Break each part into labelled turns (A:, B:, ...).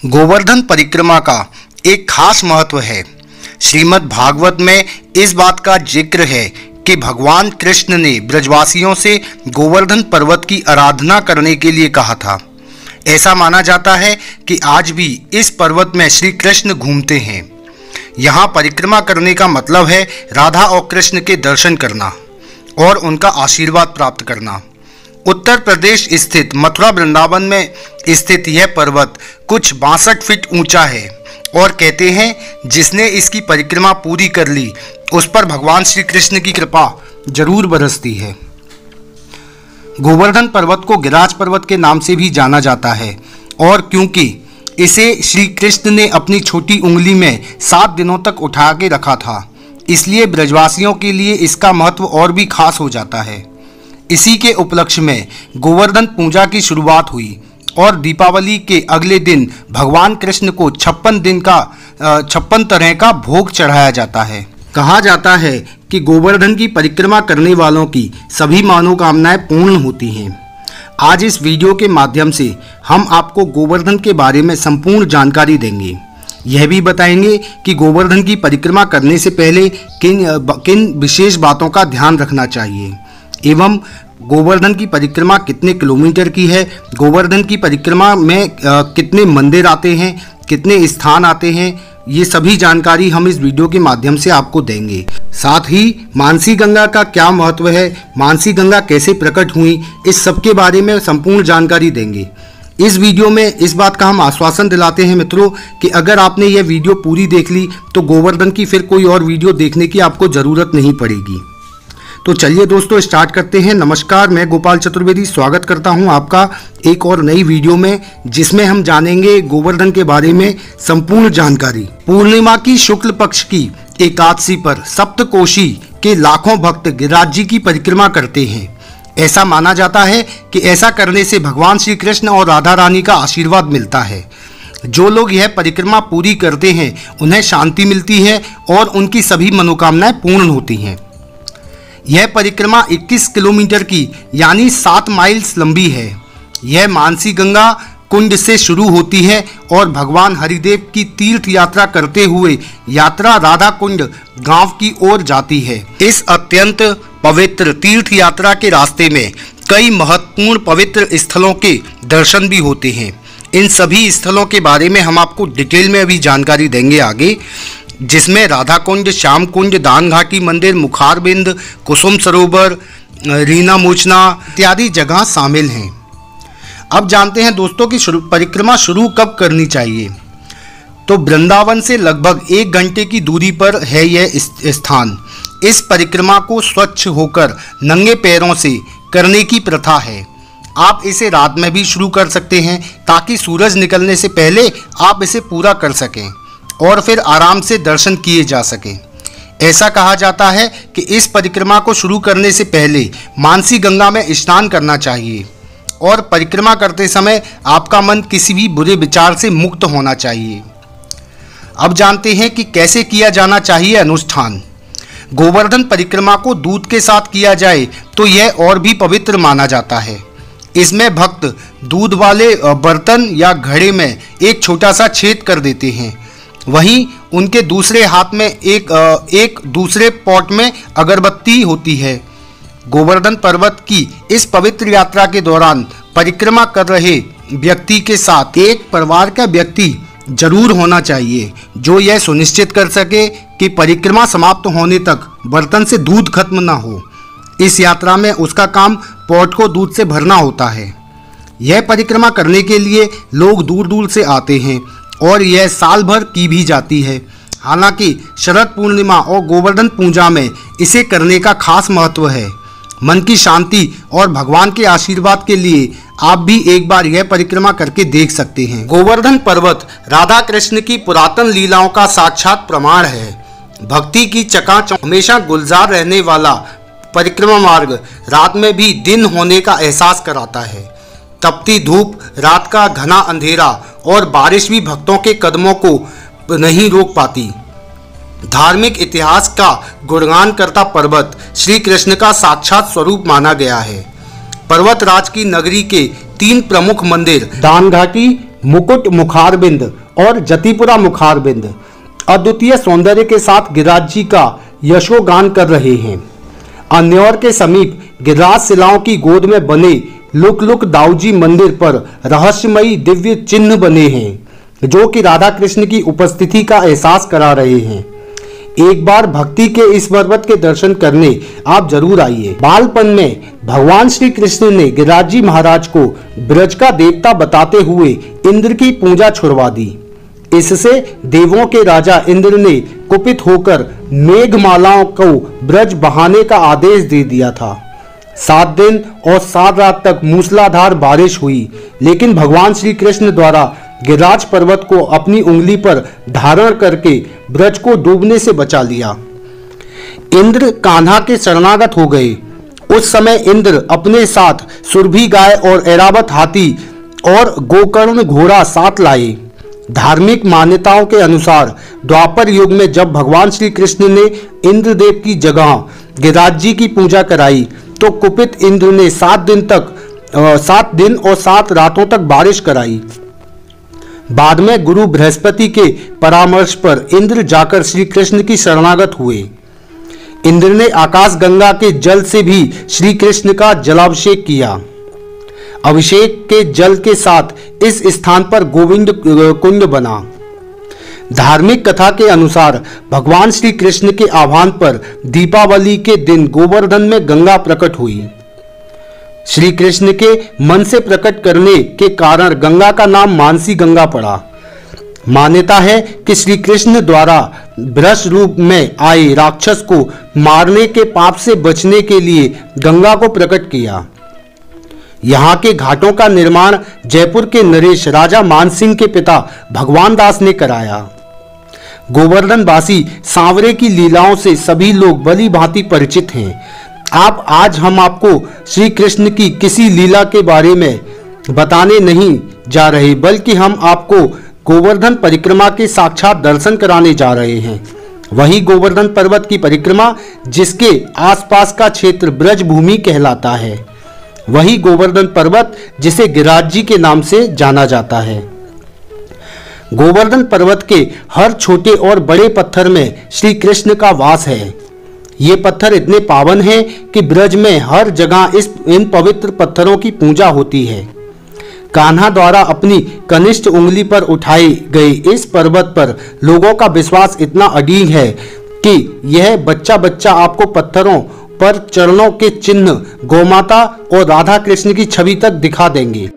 A: गोवर्धन परिक्रमा का एक खास महत्व है। श्रीमद् भागवत में इस बात का जिक्र है कि भगवान कृष्ण ने ब्रजवासियों से गोवर्धन पर्वत की आराधना करने के लिए कहा था। ऐसा माना जाता है कि आज भी इस पर्वत में श्री कृष्ण घूमते हैं। यहाँ परिक्रमा करने का मतलब है राधा और कृष्ण के दर्शन करना और उनका आशीर्वाद प्राप्त करना। उत्तर प्रदेश स्थित मथुरा वृंदावन में स्थित यह पर्वत कुछ 62 फीट ऊंचा है और कहते हैं जिसने इसकी परिक्रमा पूरी कर ली उस पर भगवान श्री कृष्ण की कृपा जरूर बरसती है। गोवर्धन पर्वत को गिरिराज पर्वत के नाम से भी जाना जाता है और क्योंकि इसे श्री कृष्ण ने अपनी छोटी उंगली में 7 दिनों तक उठा के रखा था, इसलिए ब्रजवासियों के लिए इसका महत्व और भी खास हो जाता है। इसी के उपलक्ष्य में गोवर्धन पूजा की शुरुआत हुई और दीपावली के अगले दिन भगवान कृष्ण को 56 तरह का भोग चढ़ाया जाता है। कहा जाता है कि गोवर्धन की परिक्रमा करने वालों की सभी मनोकामनाएं पूर्ण होती हैं। आज इस वीडियो के माध्यम से हम आपको गोवर्धन के बारे में संपूर्ण जानकारी देंगे। यह भी बताएंगे कि गोवर्धन की परिक्रमा करने से पहले किन विशेष बातों का ध्यान रखना चाहिए एवं गोवर्धन की परिक्रमा कितने किलोमीटर की है, गोवर्धन की परिक्रमा में कितने मंदिर आते हैं, कितने स्थान आते हैं, ये सभी जानकारी हम इस वीडियो के माध्यम से आपको देंगे। साथ ही मानसी गंगा का क्या महत्व है, मानसी गंगा कैसे प्रकट हुई, इस सब के बारे में संपूर्ण जानकारी देंगे। इस वीडियो में इस बात का हम आश्वासन दिलाते हैं मित्रों कि अगर आपने यह वीडियो पूरी देख ली तो गोवर्धन की फिर कोई और वीडियो देखने की आपको ज़रूरत नहीं पड़ेगी। तो चलिए दोस्तों स्टार्ट करते हैं। नमस्कार, मैं गोपाल चतुर्वेदी स्वागत करता हूं आपका एक और नई वीडियो में, जिसमें हम जानेंगे गोवर्धन के बारे में संपूर्ण जानकारी। पूर्णिमा की शुक्ल पक्ष की एकादशी पर सप्तकोशी के लाखों भक्त गिरिराज जी की परिक्रमा करते हैं। ऐसा माना जाता है कि ऐसा करने से भगवान श्री कृष्ण और राधा रानी का आशीर्वाद मिलता है। जो लोग यह परिक्रमा पूरी करते हैं उन्हें शांति मिलती है और उनकी सभी मनोकामनाएं पूर्ण होती हैं। यह परिक्रमा 21 किलोमीटर की यानी 7 माइल्स लंबी है। यह मानसी गंगा कुंड से शुरू होती है और भगवान हरिदेव की तीर्थ यात्रा करते हुए यात्रा राधा कुंड गांव की ओर जाती है। इस अत्यंत पवित्र तीर्थ यात्रा के रास्ते में कई महत्वपूर्ण पवित्र स्थलों के दर्शन भी होते हैं। इन सभी स्थलों के बारे में हम आपको डिटेल में अभी जानकारी देंगे आगे, जिसमें राधा कुंड, श्याम कुंड, दान घाटी मंदिर, मुखारबिंद, कुसुम सरोवर, रीना मोचना इत्यादि जगह शामिल हैं। अब जानते हैं दोस्तों कि परिक्रमा शुरू कब करनी चाहिए। तो वृंदावन से लगभग 1 घंटे की दूरी पर है यह स्थान। इस परिक्रमा को स्वच्छ होकर नंगे पैरों से करने की प्रथा है। आप इसे रात में भी शुरू कर सकते हैं ताकि सूरज निकलने से पहले आप इसे पूरा कर सकें और फिर आराम से दर्शन किए जा सके। ऐसा कहा जाता है कि इस परिक्रमा को शुरू करने से पहले मानसी गंगा में स्नान करना चाहिए और परिक्रमा करते समय आपका मन किसी भी बुरे विचार से मुक्त होना चाहिए। अब जानते हैं कि कैसे किया जाना चाहिए अनुष्ठान। गोवर्धन परिक्रमा को दूध के साथ किया जाए तो यह और भी पवित्र माना जाता है। इसमें भक्त दूध वाले बर्तन या घड़े में एक छोटा सा छेद कर देते हैं। वहीं उनके दूसरे हाथ में एक दूसरे पॉट में अगरबत्ती होती है। गोवर्धन पर्वत की इस पवित्र यात्रा के दौरान परिक्रमा कर रहे व्यक्ति के साथ एक परिवार का व्यक्ति जरूर होना चाहिए जो यह सुनिश्चित कर सके कि परिक्रमा समाप्त होने तक बर्तन से दूध खत्म ना हो। इस यात्रा में उसका काम पॉट को दूध से भरना होता है। यह परिक्रमा करने के लिए लोग दूर दूर से आते हैं और यह साल भर की भी जाती है। हालांकि शरद पूर्णिमा और गोवर्धन पूजा में इसे करने का खास महत्व है। मन की शांति और भगवान के आशीर्वाद के लिए आप भी एक बार यह परिक्रमा करके देख सकते हैं। गोवर्धन पर्वत राधा कृष्ण की पुरातन लीलाओं का साक्षात प्रमाण है। भक्ति की चकाचौंध हमेशा गुलजार रहने वाला परिक्रमा मार्ग रात में भी दिन होने का एहसास कराता है। तपती धूप, रात का घना अंधेरा और बारिश भी भक्तों के कदमों को नहीं रोक पाती। धार्मिक इतिहास का गुणगान करता पर्वत श्री कृष्ण का साक्षात स्वरूप माना गया है। पर्वतराज की नगरी के 3 प्रमुख मंदिर दान घाटी, मुकुट मुखारबिंद और जतिपुरा मुखारबिंद अद्वितीय सौंदर्य के साथ गिरिराज जी का यशोगान कर रहे हैं। अन्यौर के समीप गिरिराज शिलाओं की गोद में बने लुक लुक दाऊजी मंदिर पर रहस्यमयी दिव्य चिन्ह बने हैं जो कि राधा कृष्ण की उपस्थिति का एहसास करा रहे हैं। एक बार भक्ति के इस पर्वत के दर्शन करने आप जरूर आइए। बालपन में भगवान श्री कृष्ण ने गिरिराज जी महाराज को ब्रज का देवता बताते हुए इंद्र की पूजा छुड़वा दी। इससे देवों के राजा इंद्र ने कुपित होकर मेघमालाओं को ब्रज बहाने का आदेश दे दिया था। 7 दिन और 7 रात तक मूसलाधार बारिश हुई, लेकिन भगवान श्री कृष्ण द्वारा गिरिराज पर्वत को अपनी उंगली पर धारण करके ब्रज को डूबने से बचा लिया। इंद्र कान्हा के शरणागत हो गए। उस समय इंद्र अपने साथ सुरभि गाय और ऐरावत हाथी और गोकर्ण घोड़ा साथ लाए। धार्मिक मान्यताओं के अनुसार द्वापर युग में जब भगवान श्री कृष्ण ने इंद्रदेव की जगह गिरिराज जी की पूजा कराई तो कुपित इंद्र ने 7 दिन और 7 रातों तक बारिश कराई। बाद में गुरु बृहस्पति के परामर्श पर इंद्र जाकर श्री कृष्ण की शरणागत हुए। इंद्र ने आकाश गंगा के जल से भी श्री कृष्ण का जलाभिषेक किया। अभिषेक के जल के साथ इस स्थान पर गोविंद कुंड बना। धार्मिक कथा के अनुसार भगवान श्री कृष्ण के आह्वान पर दीपावली के दिन गोवर्धन में गंगा प्रकट हुई। श्री कृष्ण के मन से प्रकट करने के कारण गंगा का नाम मानसी गंगा पड़ा। मान्यता है कि श्री कृष्ण द्वारा वृष रूप में आए राक्षस को मारने के पाप से बचने के लिए गंगा को प्रकट किया। यहाँ के घाटों का निर्माण जयपुर के नरेश राजा मानसिंह के पिता भगवान दास ने कराया। गोवर्धन वासी सांवरे की लीलाओं से सभी लोग भली भांति परिचित हैं। आज हम आपको श्री कृष्ण की किसी लीला के बारे में बताने नहीं जा रहे, बल्कि हम आपको गोवर्धन परिक्रमा के साक्षात दर्शन कराने जा रहे हैं। वही गोवर्धन पर्वत की परिक्रमा जिसके आसपास का क्षेत्र ब्रज भूमि कहलाता है, वही गोवर्धन पर्वत जिसे गिरिराज जी के नाम से जाना जाता है। गोवर्धन पर्वत के हर छोटे और बड़े पत्थर में श्री कृष्ण का वास है। ये पत्थर इतने पावन हैं कि ब्रज में हर जगह इन पवित्र पत्थरों की पूजा होती है। कान्हा द्वारा अपनी कनिष्ठ उंगली पर उठाई गई इस पर्वत पर लोगों का विश्वास इतना अडिग है कि यह बच्चा बच्चा आपको पत्थरों पर चरणों के चिन्ह, गोमाता और राधा कृष्ण की छवि तक दिखा देंगे।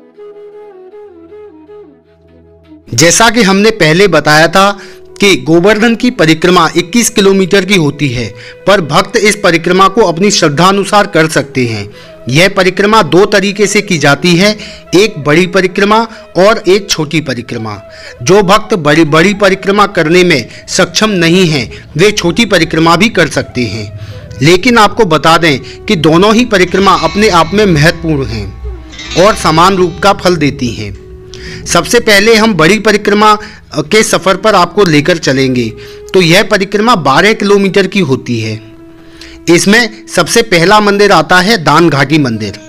A: जैसा कि हमने पहले बताया था कि गोवर्धन की परिक्रमा 21 किलोमीटर की होती है, पर भक्त इस परिक्रमा को अपनी श्रद्धा अनुसार कर सकते हैं। यह परिक्रमा 2 तरीके से की जाती है, एक बड़ी परिक्रमा और एक छोटी परिक्रमा। जो भक्त बड़ी परिक्रमा करने में सक्षम नहीं हैं, वे छोटी परिक्रमा भी कर सकते हैं। लेकिन आपको बता दें कि दोनों ही परिक्रमा अपने आप में महत्वपूर्ण हैं और समान रूप का फल देती हैं। सबसे पहले हम बड़ी परिक्रमा के सफ़र पर आपको लेकर चलेंगे। तो यह परिक्रमा 12 किलोमीटर की होती है। इसमें सबसे पहला मंदिर आता है दान घाटी मंदिर।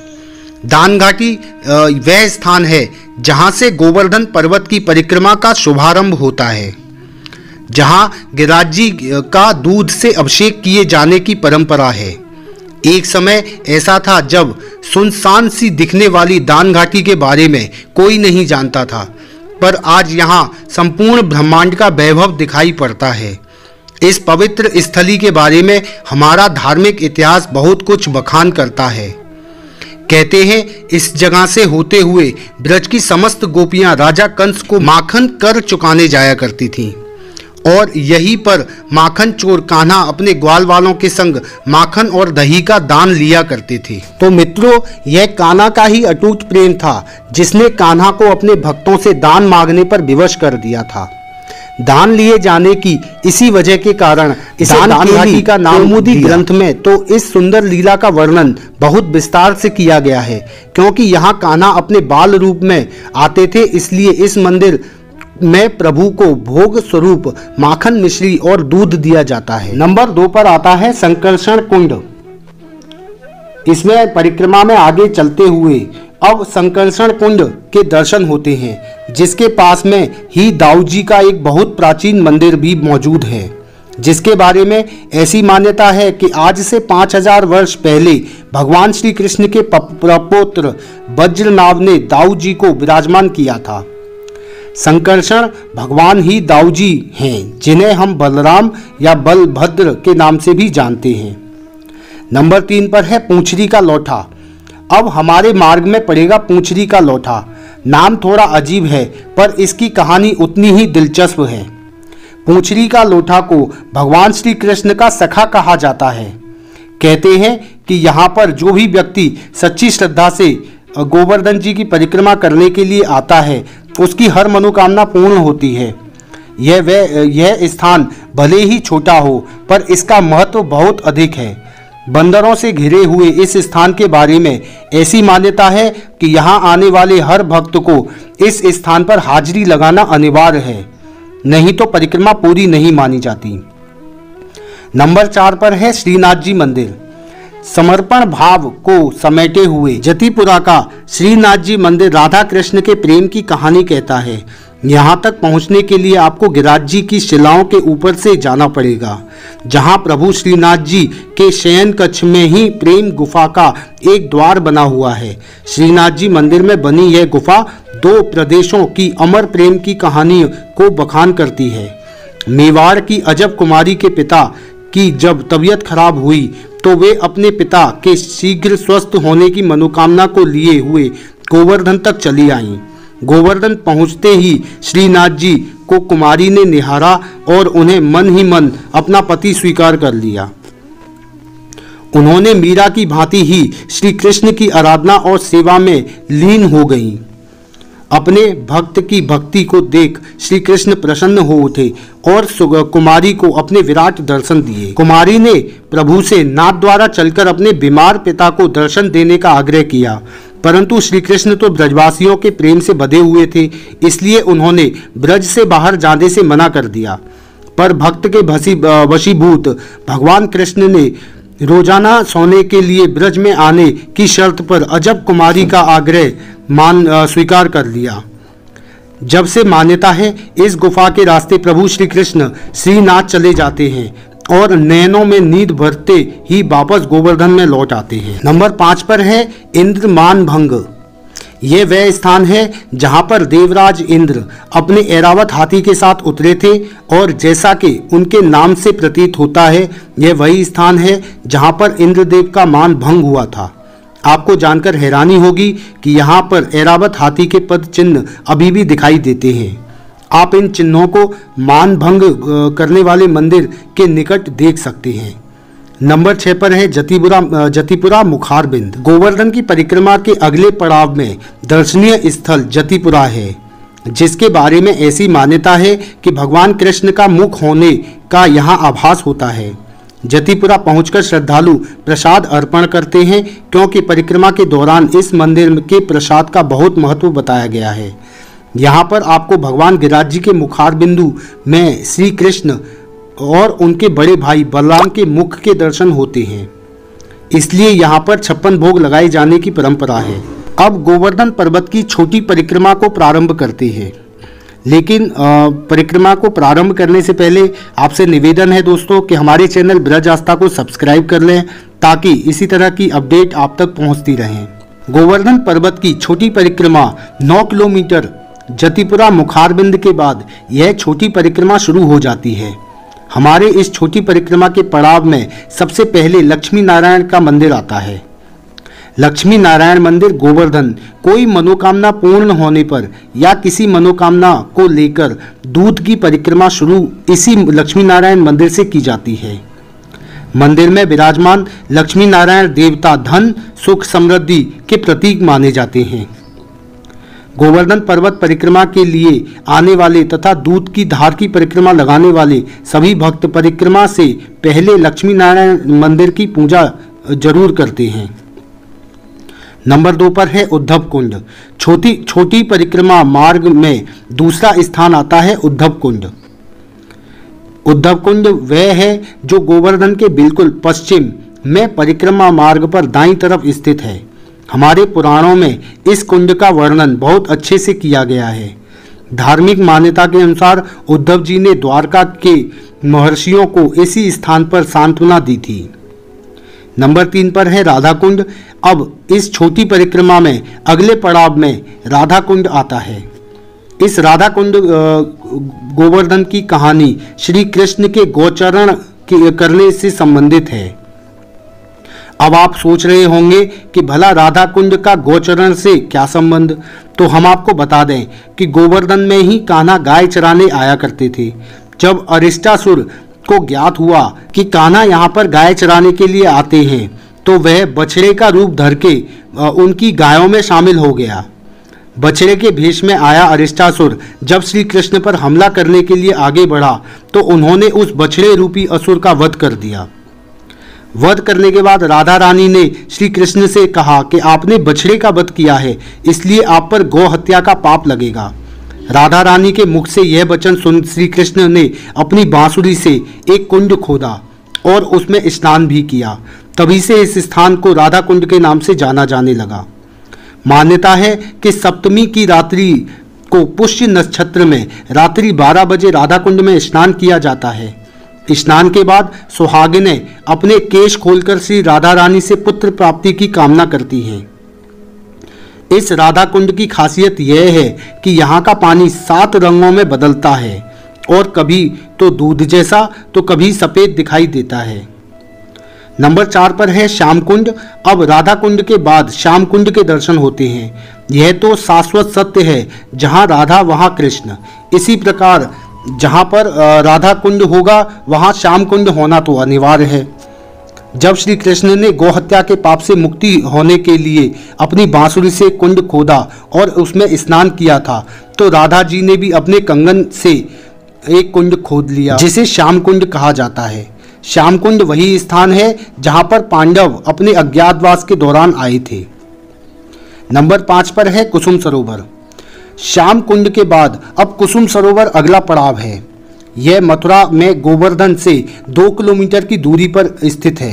A: दान घाटी वह स्थान है जहां से गोवर्धन पर्वत की परिक्रमा का शुभारंभ होता है, जहां गिरिराज जी का दूध से अभिषेक किए जाने की परंपरा है। एक समय ऐसा था जब सुनसान सी दिखने वाली दान घाटी के बारे में कोई नहीं जानता था, पर आज यहाँ संपूर्ण ब्रह्मांड का वैभव दिखाई पड़ता है। इस पवित्र स्थली के बारे में हमारा धार्मिक इतिहास बहुत कुछ बखान करता है। कहते हैं इस जगह से होते हुए ब्रज की समस्त गोपियां राजा कंस को माखन कर चुकाने जाया करती थीं और यहीं पर माखन चोर कान्हा अपने ग्वाल वालों के संग माखन और दही का दान लिया करते थे। तो मित्रों, यह कान्हा का ही अटूट प्रेम था जिसने कान्हा को अपने भक्तों से दान मांगने पर विवश कर दिया था। दान लिए जाने की इसी वजह के कारण इसे दान घाटी का नाम कौमुदी ग्रंथ में तो इस सुंदर लीला का वर्णन बहुत विस्तार से किया गया है। क्योंकि यहाँ कान्हा अपने बाल रूप में आते थे, इसलिए इस मंदिर में प्रभु को भोग स्वरूप माखन, मिश्री और दूध दिया जाता है। नंबर 2 पर आता है संकर्षण कुंड। इसमें परिक्रमा में आगे चलते हुए अब संकर्षण कुंड के दर्शन होते हैं, जिसके पास में ही दाऊ जी का एक बहुत प्राचीन मंदिर भी मौजूद है, जिसके बारे में ऐसी मान्यता है कि आज से 5000 वर्ष पहले भगवान श्री कृष्ण के प्रपौत्र वज्रनाभ ने दाऊ जी को विराजमान किया था। संकर्षण भगवान ही दाऊ जी हैं, जिन्हें हम बलराम या बलभद्र के नाम से भी जानते हैं। नंबर 3 पर है पूंछरी का लौठा। अब हमारे मार्ग में पड़ेगा पूंछरी का लौठा। नाम थोड़ा अजीब है, पर इसकी कहानी उतनी ही दिलचस्प है। पूंछरी का लोठा को भगवान श्री कृष्ण का सखा कहा जाता है। कहते हैं कि यहाँ पर जो भी व्यक्ति सच्ची श्रद्धा से गोवर्धन जी की परिक्रमा करने के लिए आता है, उसकी हर मनोकामना पूर्ण होती है। यह स्थान भले ही छोटा हो, पर इसका महत्व बहुत अधिक है। बंदरों से घिरे हुए इस स्थान के बारे में ऐसी मान्यता है कि यहाँ आने वाले हर भक्त को इस स्थान पर हाजिरी लगाना अनिवार्य है, नहीं तो परिक्रमा पूरी नहीं मानी जाती। नंबर 4 पर है श्रीनाथ जी मंदिर। समर्पण भाव को समेटे हुए जतिपुरा का श्रीनाथ जी मंदिर राधा कृष्ण के प्रेम की कहानी कहता है। यहाँ तक पहुँचने के लिए आपको गिरिराज जी की शिलाओं के ऊपर से जाना पड़ेगा, जहाँ प्रभु श्रीनाथ जी के शयन कक्ष में ही प्रेम गुफा का एक द्वार बना हुआ है। श्रीनाथ जी मंदिर में बनी यह गुफा 2 प्रदेशों की अमर प्रेम की कहानी को बखान करती है। मेवाड़ की अजब कुमारी के पिता की जब तबीयत खराब हुई तो वे अपने पिता के शीघ्र स्वस्थ होने की मनोकामना को लिए हुए गोवर्धन तक चली आईं। गोवर्धन पहुंचते ही श्रीनाथ जी को कुमारी ने निहारा और उन्हें मन ही मन अपना पति स्वीकार कर लिया। उन्होंने मीरा की भांति ही श्री कृष्ण की आराधना और सेवा में लीन हो गईं। अपने भक्त की भक्ति को देख श्री कृष्ण प्रसन्न हो उठे और कुमारी को अपने विराट दर्शन दिए। कुमारी ने प्रभु से नाथ द्वारा चलकर अपने बीमार पिता को दर्शन देने का आग्रह किया, परंतु श्री कृष्ण तो ब्रजवासियों के प्रेम से बधे हुए थे, इसलिए उन्होंने ब्रज से बाहर जाने से मना कर दिया। पर भक्त के वशीभूत भगवान कृष्ण ने रोजाना सोने के लिए ब्रज में आने की शर्त पर अजब कुमारी का आग्रह स्वीकार कर लिया। जब से मान्यता है, इस गुफा के रास्ते प्रभु श्री कृष्ण श्रीनाथ चले जाते हैं और नैनों में नींद भरते ही वापस गोवर्धन में लौट आते हैं। नंबर 5 पर है इंद्र मानभंग। ये वह स्थान है जहां पर देवराज इंद्र अपने ऐरावत हाथी के साथ उतरे थे, और जैसा कि उनके नाम से प्रतीत होता है, यह वही स्थान है जहां पर इंद्रदेव का मान भंग हुआ था। आपको जानकर हैरानी होगी कि यहाँ पर ऐरावत हाथी के पद चिन्ह अभी भी दिखाई देते हैं। आप इन चिन्हों को मान भंग करने वाले मंदिर के निकट देख सकते हैं। नंबर 6 पर है जतिपुरा मुखारबिंद। गोवर्धन की परिक्रमा के अगले पड़ाव में दर्शनीय स्थल जतिपुरा है, जिसके बारे में ऐसी मान्यता है कि भगवान कृष्ण का मुख होने का यहाँ आभास होता है। जतिपुरा पहुंचकर श्रद्धालु प्रसाद अर्पण करते हैं, क्योंकि परिक्रमा के दौरान इस मंदिर के प्रसाद का बहुत महत्व बताया गया है। यहाँ पर आपको भगवान गिरिराज जी के मुखार बिंदु में श्री कृष्ण और उनके बड़े भाई बलराम के मुख के दर्शन होते हैं, इसलिए यहाँ पर 56 भोग लगाए जाने की परंपरा है। अब गोवर्धन पर्वत की छोटी परिक्रमा को प्रारंभ करते हैं, लेकिन परिक्रमा को प्रारंभ करने से पहले आपसे निवेदन है दोस्तों कि हमारे चैनल ब्रज आस्था को सब्सक्राइब कर लें, ताकि इसी तरह की अपडेट आप तक पहुंचती रहें। गोवर्धन पर्वत की छोटी परिक्रमा 9 किलोमीटर जतिपुरा मुखारबिंद के बाद यह छोटी परिक्रमा शुरू हो जाती है। हमारे इस छोटी परिक्रमा के पड़ाव में सबसे पहले लक्ष्मी नारायण का मंदिर आता है। लक्ष्मी नारायण मंदिर गोवर्धन कोई मनोकामना पूर्ण होने पर या किसी मनोकामना को लेकर दूध की परिक्रमा शुरू इसी लक्ष्मी नारायण मंदिर से की जाती है। मंदिर में विराजमान लक्ष्मी नारायण देवता धन, सुख, समृद्धि के प्रतीक माने जाते हैं। गोवर्धन पर्वत परिक्रमा के लिए आने वाले तथा दूध की धार की परिक्रमा लगाने वाले सभी भक्त परिक्रमा से पहले लक्ष्मी नारायण मंदिर की पूजा जरूर करते हैं। नंबर 2 पर है उद्धव कुंड। छोटी परिक्रमा मार्ग में दूसरा स्थान आता है उद्धव कुंड। उद्धव कुंड वह है जो गोवर्धन के बिल्कुल पश्चिम में परिक्रमा मार्ग पर दाईं तरफ स्थित है। हमारे पुराणों में इस कुंड का वर्णन बहुत अच्छे से किया गया है। धार्मिक मान्यता के अनुसार उद्धव जी ने द्वारका के महर्षियों को इसी स्थान पर सांत्वना दी थी। नंबर 3 पर है राधा कुंड। अब इस छोटी परिक्रमा में अगले पड़ाव में राधा कुंड आता है। इस राधा कुंड गोवर्धन की कहानी श्री कृष्ण के गोचरण करने से संबंधित है। अब आप सोच रहे होंगे कि भला राधा कुंड का गोचरण से क्या संबंध। तो हम आपको बता दें कि गोवर्धन में ही कान्हा गाय चराने आया करते थे। जब अरिष्टासुर को ज्ञात हुआ कि कान्हा यहाँ पर गाय चराने के लिए आते हैं तो वह बछड़े का रूप धर के उनकी गायों में शामिल हो गया। बछड़े के भेष में आया अरिष्टासुर जब श्री कृष्ण पर हमला करने के लिए आगे बढ़ा तो उन्होंने उस बछड़े रूपी असुर का वध कर दिया। वध करने के बाद राधा रानी ने श्री कृष्ण से कहा कि आपने बछड़े का वध किया है, इसलिए आप पर गौ हत्या का पाप लगेगा। राधा रानी के मुख से यह वचन सुन श्री कृष्ण ने अपनी बांसुरी से एक कुंड खोदा और उसमें स्नान भी किया। तभी से इस स्थान को राधा कुंड के नाम से जाना जाने लगा। मान्यता है कि सप्तमी की रात्रि को पुष्य नक्षत्र में रात्रि 12 बजे राधा कुंड में स्नान किया जाता है। स्नान के बाद सुहागिनें अपने केश खोलकर श्री राधा रानी से पुत्र प्राप्ति की कामना करती हैं। इस राधा कुंड की खासियत यह है कि यहाँ का पानी 7 रंगों में बदलता है और कभी तो दूध जैसा तो कभी सफ़ेद दिखाई देता है। नंबर 4 पर है श्याम कुंड। अब राधा कुंड के बाद श्याम कुंड के दर्शन होते हैं। यह तो शाश्वत सत्य है, जहाँ राधा वहाँ कृष्ण। इसी प्रकार जहाँ पर राधा कुंड होगा वहाँ श्याम कुंड होना तो अनिवार्य है। जब श्री कृष्ण ने गोहत्या के पाप से मुक्ति होने के लिए अपनी बांसुरी से कुंड खोदा और उसमें स्नान किया था तो राधा जी ने भी अपने कंगन से एक कुंड खोद लिया, जिसे श्याम कुंड कहा जाता है। श्याम कुंड वही स्थान है जहां पर पांडव अपने अज्ञातवास के दौरान आए थे। नंबर 5 पर है कुसुम सरोवर। श्याम कुंड के बाद अब कुसुम सरोवर अगला पड़ाव है। यह मथुरा में गोवर्धन से 2 किलोमीटर की दूरी पर स्थित है।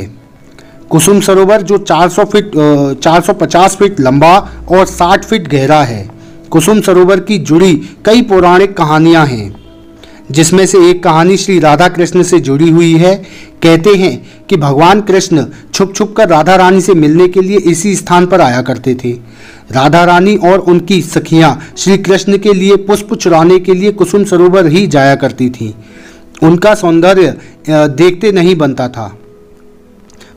A: कुसुम सरोवर जो 450 फीट लंबा और 60 फीट गहरा है। कुसुम सरोवर की जुड़ी कई पौराणिक कहानियां हैं, जिसमें से एक कहानी श्री राधा कृष्ण से जुड़ी हुई है। कहते हैं कि भगवान कृष्ण छुप छुप कर राधा रानी से मिलने के लिए इसी स्थान पर आया करते थे। राधा रानी और उनकी सखियां श्री कृष्ण के लिए पुष्प चुराने के लिए कुसुम सरोवर ही जाया करती थीं। उनका सौंदर्य देखते नहीं बनता था।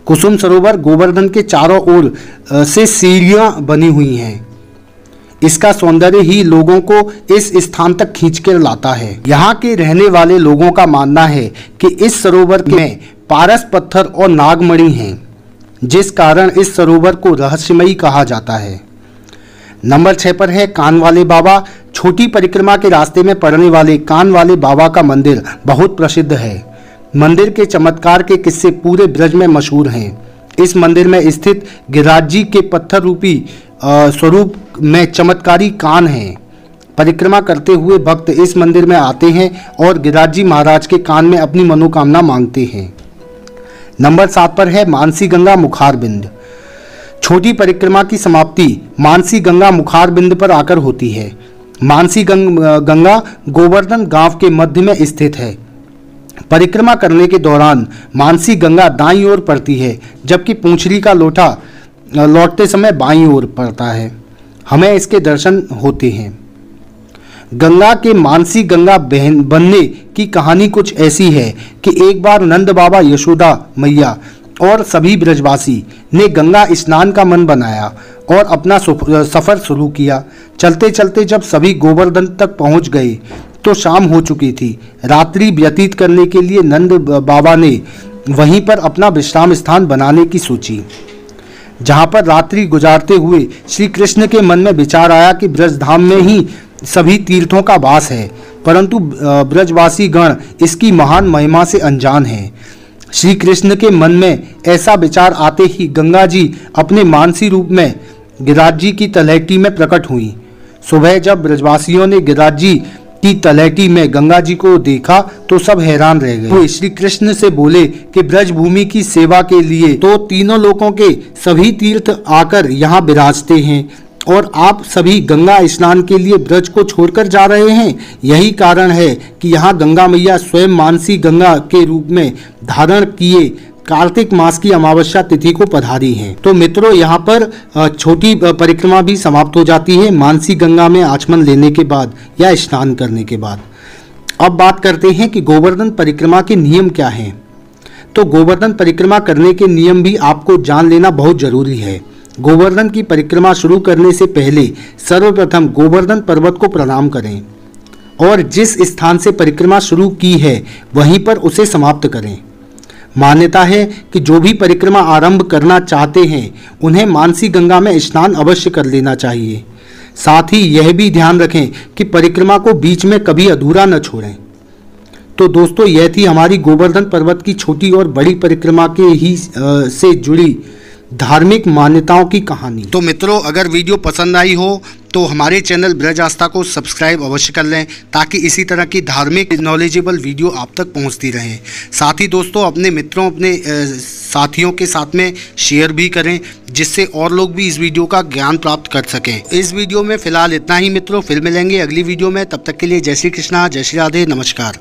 A: कुसुम सरोवर गोवर्धन के चारों ओर से सीढ़ियां बनी हुई हैं। इसका सौंदर्य ही लोगों को इस स्थान तक खींचकर लाता है। यहाँ के रहने वाले लोगों का मानना है कि इस सरोवर में पारस पत्थर और नागमणि हैं, जिस कारण इस सरोवर को रहस्यमयी कहा जाता है। नंबर 6 पर है कान वाले बाबा। छोटी परिक्रमा के रास्ते में पड़ने वाले कान वाले बाबा का मंदिर बहुत प्रसिद्ध है। मंदिर के चमत्कार के किस्से पूरे ब्रज में मशहूर हैं। इस मंदिर में स्थित गिरिराज जी के पत्थर रूपी स्वरूप में चमत्कारी कान हैं। परिक्रमा करते हुए भक्त इस मंदिर में आते हैं और गिरिराज जी महाराज के कान में अपनी मनोकामना मांगते हैं। नंबर 7 पर है मानसी गंगा मुखारबिंद। छोटी परिक्रमा की समाप्ति मानसी गंगा मुखारबिंद पर आकर होती है। मानसी गंगा गोवर्धन गांव के मध्य में स्थित है। परिक्रमा करने के दौरान मानसी गंगा दाईं ओर पड़ती है, जबकि पूंछड़ी का लोटा लौटते समय बाईं ओर पड़ता है। हमें इसके दर्शन होते हैं। गंगा के मानसी गंगा बनने की कहानी कुछ ऐसी है कि एक बार नंद बाबा, यशोदा मैया और सभी ब्रजवासी ने गंगा स्नान का मन बनाया और अपना सफ़र शुरू किया। चलते चलते जब सभी गोवर्धन तक पहुंच गए तो शाम हो चुकी थी। रात्रि व्यतीत करने के लिए नंद बाबा ने वहीं पर अपना विश्राम स्थान बनाने की सोची। जहां पर रात्रि गुजारते हुए श्री कृष्ण के मन में विचार आया कि ब्रजधाम में ही सभी तीर्थों का वास है, परंतु ब्रजवासी गण इसकी महान महिमा से अनजान हैं। श्री कृष्ण के मन में ऐसा विचार आते ही गंगा जी अपने मानसी रूप में गिरिराज जी की तलहटी में प्रकट हुई। सुबह जब ब्रजवासियों ने गिरिराज जी की तलहटी में गंगा जी को देखा तो सब हैरान रह गए। वो श्री कृष्ण से बोले कि ब्रज भूमि की सेवा के लिए तो तीनों लोकों के सभी तीर्थ आकर यहाँ विराजते हैं और आप सभी गंगा स्नान के लिए ब्रज को छोड़कर जा रहे हैं। यही कारण है कि यहाँ गंगा मैया स्वयं मानसी गंगा के रूप में धारण किए कार्तिक मास की अमावस्या तिथि को पधारी हैं। तो मित्रों, यहाँ पर छोटी परिक्रमा भी समाप्त हो जाती है मानसी गंगा में आचमन लेने के बाद या स्नान करने के बाद। अब बात करते हैं कि गोवर्धन परिक्रमा के नियम क्या हैं। तो गोवर्धन परिक्रमा करने के नियम भी आपको जान लेना बहुत जरूरी है। गोवर्धन की परिक्रमा शुरू करने से पहले सर्वप्रथम गोवर्धन पर्वत को प्रणाम करें और जिस स्थान से परिक्रमा शुरू की है वहीं पर उसे समाप्त करें। मान्यता है कि जो भी परिक्रमा आरंभ करना चाहते हैं उन्हें मानसी गंगा में स्नान अवश्य कर लेना चाहिए। साथ ही यह भी ध्यान रखें कि परिक्रमा को बीच में कभी अधूरा न छोड़ें। तो दोस्तों, यह थी हमारी गोवर्धन पर्वत की छोटी और बड़ी परिक्रमा के ही से जुड़ी धार्मिक मान्यताओं की कहानी। तो मित्रों, अगर वीडियो पसंद आई हो तो हमारे चैनल ब्रज आस्था को सब्सक्राइब अवश्य कर लें ताकि इसी तरह की धार्मिक नॉलेजेबल वीडियो आप तक पहुंचती रहे। साथ ही दोस्तों, अपने मित्रों, अपने साथियों के साथ में शेयर भी करें जिससे और लोग भी इस वीडियो का ज्ञान प्राप्त कर सकें। इस वीडियो में फिलहाल इतना ही मित्रों, फिर मिलेंगे अगली वीडियो में। तब तक के लिए जय श्री कृष्णा, जय श्री राधे, नमस्कार।